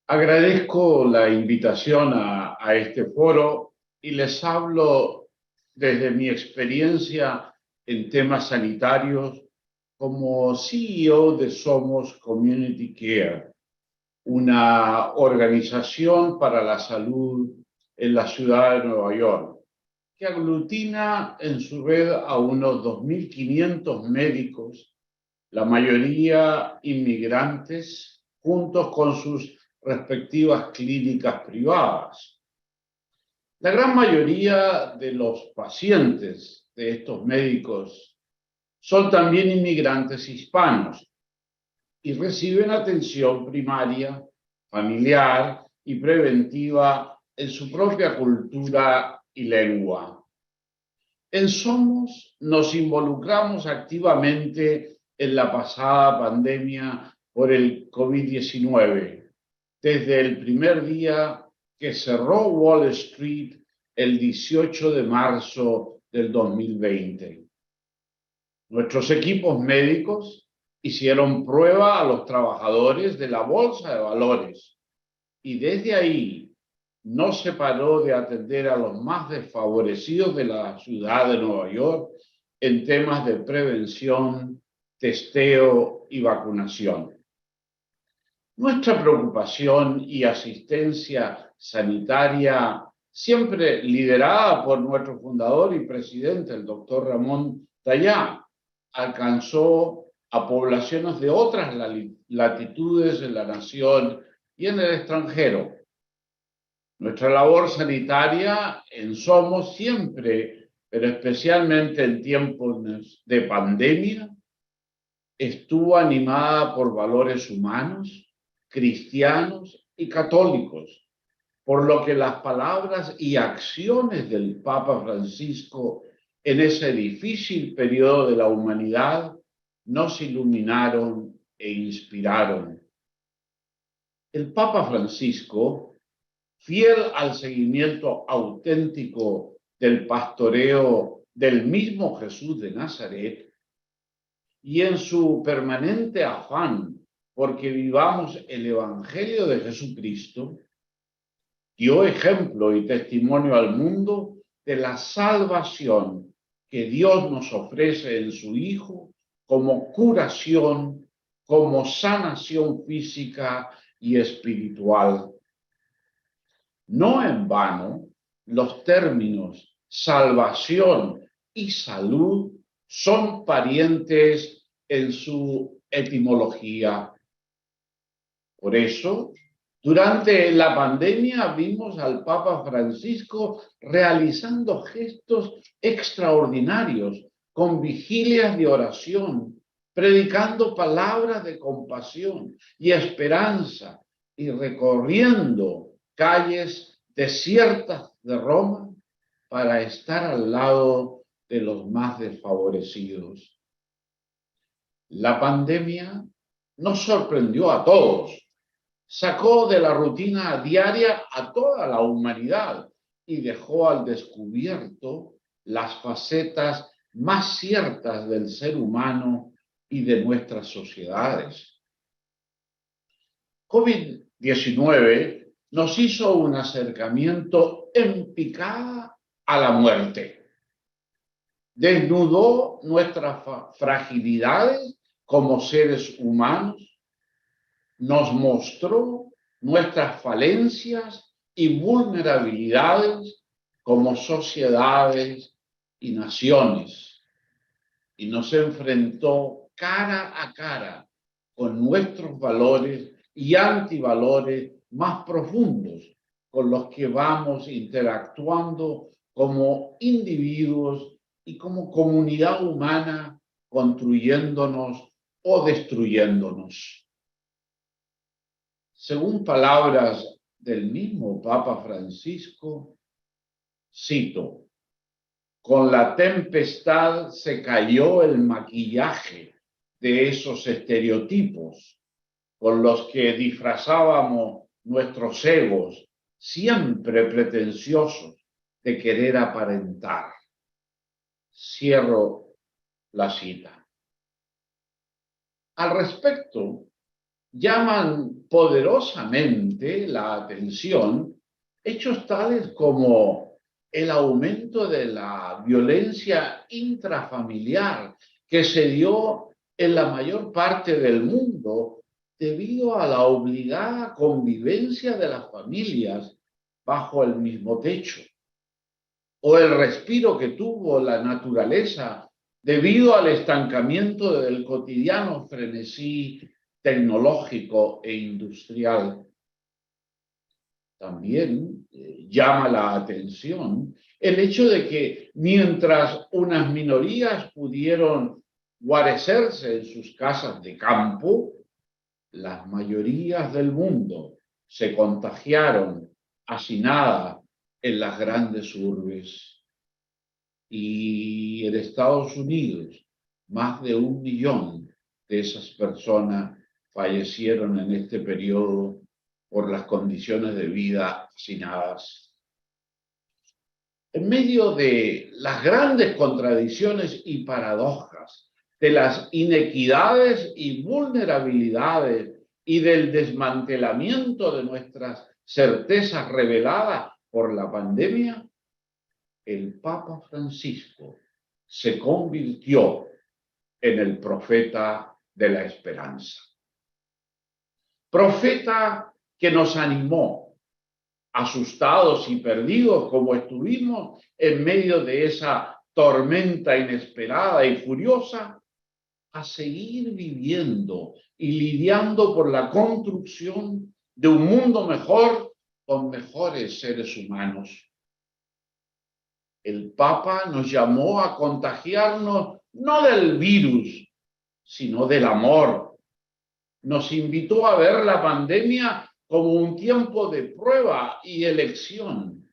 Agradezco la invitación a este foro y les hablo desde mi experiencia en temas sanitarios como CEO de Somos Community Care, una organización para la salud en la ciudad de Nueva York, que aglutina en su red a unos 2.500 médicos, la mayoría inmigrantes, juntos con sus respectivas clínicas privadas. La gran mayoría de los pacientes de estos médicos son también inmigrantes hispanos y reciben atención primaria, familiar y preventiva en su propia cultura y lengua. En Somos nos involucramos activamente en la pasada pandemia por el COVID-19, desde el primer día que cerró Wall Street el 18 de marzo del 2020. Nuestros equipos médicos hicieron prueba a los trabajadores de la Bolsa de Valores y desde ahí no se paró de atender a los más desfavorecidos de la ciudad de Nueva York en temas de prevención, testeo y vacunación. Nuestra preocupación y asistencia sanitaria, siempre liderada por nuestro fundador y presidente, el doctor Ramón Tallá, alcanzó a poblaciones de otras latitudes en la nación y en el extranjero. Nuestra labor sanitaria en Somos siempre, pero especialmente en tiempos de pandemia, estuvo animada por valores humanos, cristianos y católicos, por lo que las palabras y acciones del Papa Francisco en ese difícil periodo de la humanidad nos iluminaron e inspiraron. El Papa Francisco, fiel al seguimiento auténtico del pastoreo del mismo Jesús de Nazaret, y en su permanente afán porque vivamos el Evangelio de Jesucristo, dio ejemplo y testimonio al mundo de la salvación que Dios nos ofrece en su Hijo como curación, como sanación física y espiritual. No en vano, los términos salvación y salud son parientes en su etimología. Por eso, durante la pandemia vimos al Papa Francisco realizando gestos extraordinarios con vigilias de oración, predicando palabras de compasión y esperanza y recorriendo calles desiertas de Roma para estar al lado de los más desfavorecidos. La pandemia nos sorprendió a todos, sacó de la rutina diaria a toda la humanidad y dejó al descubierto las facetas más ciertas del ser humano y de nuestras sociedades. COVID-19 nos hizo un acercamiento en picada a la muerte. Desnudó nuestras fragilidades como seres humanos, nos mostró nuestras falencias y vulnerabilidades como sociedades y naciones, y nos enfrentó cara a cara con nuestros valores y antivalores más profundos con los que vamos interactuando como individuos y como comunidad humana, construyéndonos o destruyéndonos. Según palabras del mismo Papa Francisco, cito: con la tempestad se cayó el maquillaje de esos estereotipos con los que disfrazábamos nuestros egos, siempre pretenciosos de querer aparentar. Cierro la cita. Al respecto, llaman poderosamente la atención hechos tales como el aumento de la violencia intrafamiliar que se dio en la mayor parte del mundo debido a la obligada convivencia de las familias bajo el mismo techo, o el respiro que tuvo la naturaleza debido al estancamiento del cotidiano frenesí tecnológico e industrial. También llama la atención el hecho de que mientras unas minorías pudieron guarecerse en sus casas de campo, las mayorías del mundo se contagiaron hacinadas en las grandes urbes. Y en Estados Unidos, más de 1 millón de esas personas fallecieron en este periodo por las condiciones de vida hacinadas. En medio de las grandes contradicciones y paradojas, de las inequidades y vulnerabilidades y del desmantelamiento de nuestras certezas reveladas por la pandemia, el Papa Francisco se convirtió en el profeta de la esperanza. Profeta que nos animó, asustados y perdidos como estuvimos en medio de esa tormenta inesperada y furiosa, a seguir viviendo y lidiando por la construcción de un mundo mejor con mejores seres humanos. El Papa nos llamó a contagiarnos no del virus, sino del amor. Nos invitó a ver la pandemia como un tiempo de prueba y elección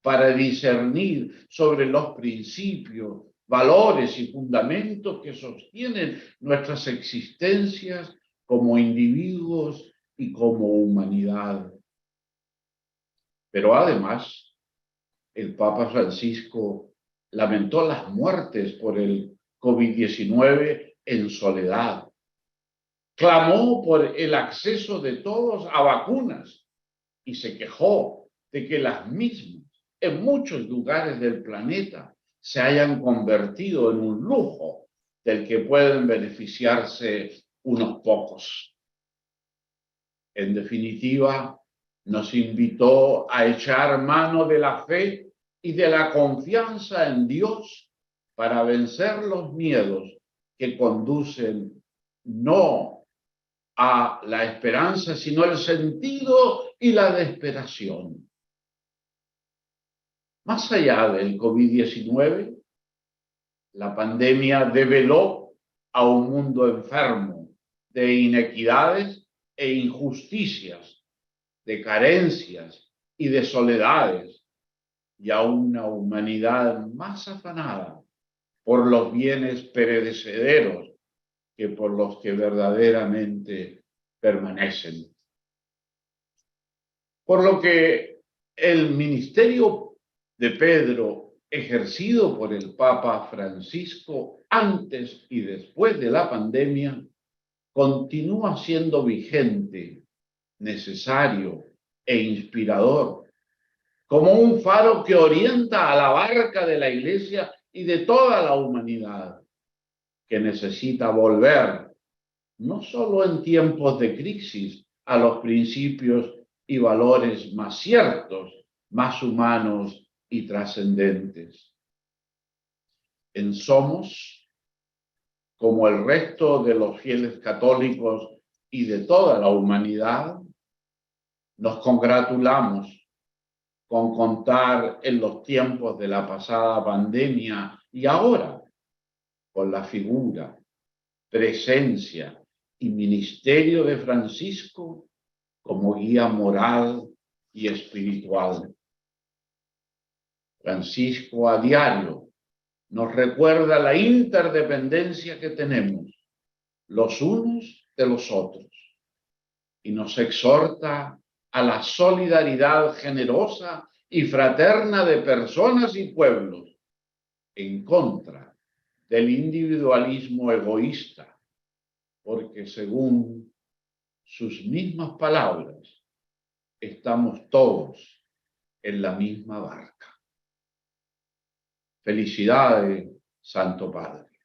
para discernir sobre los principios, valores y fundamentos que sostienen nuestras existencias como individuos y como humanidad. Pero además, el Papa Francisco lamentó las muertes por el COVID-19 en soledad. Clamó por el acceso de todos a vacunas y se quejó de que las mismas en muchos lugares del planeta se hayan convertido en un lujo del que pueden beneficiarse unos pocos. En definitiva, nos invitó a echar mano de la fe y de la confianza en Dios para vencer los miedos que conducen no a la esperanza, sino el sentido y la desesperación. Más allá del COVID-19, la pandemia develó a un mundo enfermo de inequidades e injusticias, de carencias y de soledades, y a una humanidad más afanada por los bienes perecederos que por los que verdaderamente permanecen. Por lo que el ministerio de Pedro, ejercido por el Papa Francisco antes y después de la pandemia, continúa siendo vigente, necesario e inspirador, como un faro que orienta a la barca de la Iglesia y de toda la humanidad, que necesita volver, no solo en tiempos de crisis, a los principios y valores más ciertos, más humanos y trascendentes. En Somos, como el resto de los fieles católicos y de toda la humanidad, nos congratulamos con contar en los tiempos de la pasada pandemia y ahora con la figura, presencia y ministerio de Francisco como guía moral y espiritual. Francisco a diario nos recuerda la interdependencia que tenemos los unos de los otros y nos exhorta a la solidaridad generosa y fraterna de personas y pueblos en contra del individualismo egoísta, porque según sus mismas palabras, estamos todos en la misma barca. Felicidades, Santo Padre.